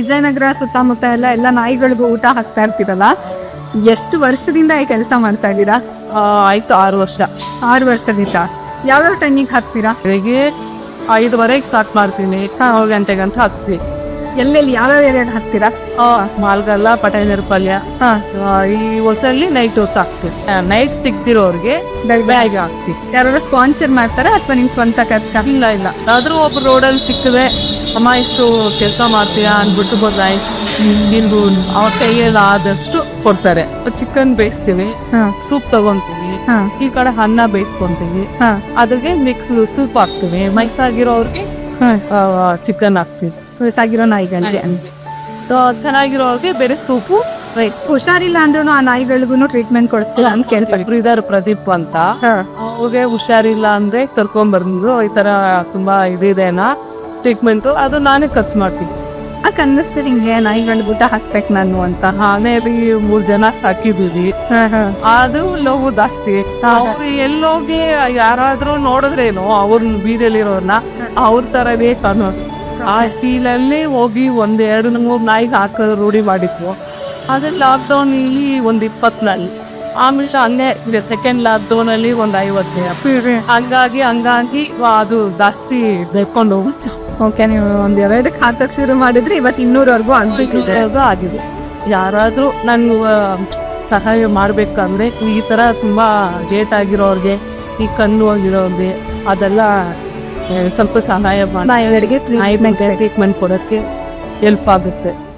ವಿಜಯನಗರ ಸುತ್ತಮುತ್ತ ಎಲ್ಲ ನಾಯಿಗಳಿಗೂ ಊಟ ಹಾಕ್ತಾ ಇರ್ತೀರಲ್ಲ, ಎಷ್ಟು ವರ್ಷದಿಂದ ಈ ಕೆಲಸ ಮಾಡ್ತಾ ಇದ್ದೀರಾ? ಆಯ್ತು 6 ವರ್ಷ. 6 ವರ್ಷದಿಂದ. ಯಾವ್ಯಾವ ಟೈಮಿಗೆ ಹಾಕ್ತೀರಾ? ಬೆಳಿಗ್ಗೆ 5:30 ಸ್ಟಾರ್ಟ್ ಮಾಡ್ತೀನಿ, 7 ಗಂಟೆಗಂತ ಹಾಕ್ತೀನಿ. ಎಲ್ಲೆಲ್ಲಿ ಯಾವ್ಯಾವ ಏರಿಯಾಗ ಹಾಕ್ತೀರಾ? ಮಾಲ್ಗಲ್ಲ, ಪಟಾಯಿನರ ಪಾಳ್ಯ, ಈ ಹೊಸಲ್ಲಿ ನೈಟ್ ಹೊತ್ತು ಹಾಕ್ತೀನಿ. ನೈಟ್ ಸಿಗ್ತಿರೋರ್ಗೆ ಬ್ಯಾಗ್ ಹಾಕ್ತೀನಿ. ಯಾರು ಸ್ಪಾನ್ಸರ್ ಮಾಡ್ತಾರಾ ಅಥವಾ ನಿಮ್ ಸ್ವಂತ ಖರ್ಚ? ಇಲ್ಲ ಆದ್ರೂ ಒಬ್ರು ರೋಡಲ್ಲಿ ಸಿಕ್ಕಿದ್ರೆ ಅಮ್ಮ ಇಷ್ಟು ಕೆಲಸ ಮಾಡ್ತೀಯಾ ಅಂದ್ಬಿಟ್ಟು ಗೊತ್ತಾಯ್ ನಿಲ್ಬು ಅವ್ರ ಕೈಯಲ್ಲಿ ಆದಷ್ಟು ಕೊಡ್ತಾರೆ. ಚಿಕನ್ ಬೇಯಿಸ್ತೀವಿ, ಸೂಪ್ ತಗೊಂತೀವಿ, ಈ ಕಡೆ ಅನ್ನ ಬೇಯಿಸ್ಕೊಂತೀವಿ, ಅದ್ರಿಗೆ ಮಿಕ್ಸ್ ಸೂಪ್ ಹಾಕ್ತೀವಿ. ಮೈಸಾಗಿರೋರ್ಗೆ ಚಿಕನ್ ಹಾಕ್ತೀವಿ. ವಯಸ್ಸಾಗಿರೋ ನಾಯಿಗಳಿಗೆ ಚೆನ್ನಾಗಿರೋರ್ಗೆ ಬೇರೆ ಸೂಪು, ರೈಸ್. ಹುಷಾರಿಲ್ಲ ಅಂದ್ರೂ ಆ ನಾಯಿಗಳಿಗೂ ಟ್ರೀಟ್ಮೆಂಟ್ ಕೊಡಿಸ್ತೀರಾ ಅಂತ ಕೇಳ್ತಾರೆ. ಇದಾರೆ ಪ್ರದೀಪ್ ಅಂತ, ಅವ್ರಿಗೆ ಹುಷಾರಿಲ್ಲ ಅಂದ್ರೆ ಕರ್ಕೊಂಡ್ ಬಂದು ಈ ತರ ತುಂಬಾ ಇದೇನಾ ಟ್ರೀಟ್ಮೆಂಟ್, ಅದು ನಾನೇ ಖರ್ಚು ಮಾಡ್ತೀನಿ. ಯಾಕೆ ಅನ್ನಿಸ್ತೀರಿ ಹಿಂಗೆ ನಾಯಿಗಳಿಗೆ ಊಟ ಹಾಕ್ಬೇಕು ನಾನು ಅಂತ? ಮನೇಲಿ 3 ಜನ ಸಾಕಿದೀವಿ, ಅದು ನೋವು ಜಾಸ್ತಿ. ಅವ್ರು ಎಲ್ಲೋಗಿ ಯಾರಾದ್ರೂ ನೋಡಿದ್ರೇನು ಅವ್ರನ್ನ ಬೀದಿಯಲ್ಲಿರೋರ್ನ ಅವ್ರ ತರವೇ ಕಾಣೋ ಆ ಫೀಲಲ್ಲಿ ಹೋಗಿ 1, 2, 3 ನಾಯಿಗೆ ಹಾಕೋದು ರೂಢಿ ಮಾಡಿದ್ವು. ಅದೇ ಲಾಕ್ಡೌನ್ ಇಲ್ಲಿ 20 ಆಮೇಲೆ ಹಂಗೆ ಸೆಕೆಂಡ್ ಲಾಕ್ಡೌನ್ ಅಲ್ಲಿ 50 ಹಂಗಾಗಿ ಅದು ಜಾಸ್ತಿ ಬೆಳ್ಕೊಂಡು ಹೋಗುತ್ತೆ. ಓಕೆ, ನೀವು 1-2ಕ್ಕೆ ಹಾಕಕ್ಕೆ ಶುರು ಮಾಡಿದ್ರೆ ಇವತ್ತು 200ವರೆಗೂ ಆಗಿದೆ. ಯಾರಾದ್ರೂ ನನ್ಗೆ ಸಹಾಯ ಮಾಡ್ಬೇಕಂದ್ರೆ ಈ ತರ ತುಂಬಾ ಜೇಟ್ ಆಗಿರೋರ್ಗೆ, ಈ ಕಣ್ಣು ಆಗಿರೋರ್ಗೆ ಅದೆಲ್ಲ ಸ್ವಲ್ಪ ಸಹಾಯ ಮಾಡಿ ಟ್ರೀಟ್ಮೆಂಟ್ ಕೊಡೋಕ್ಕೆ ಹೆಲ್ಪ್ ಆಗುತ್ತೆ.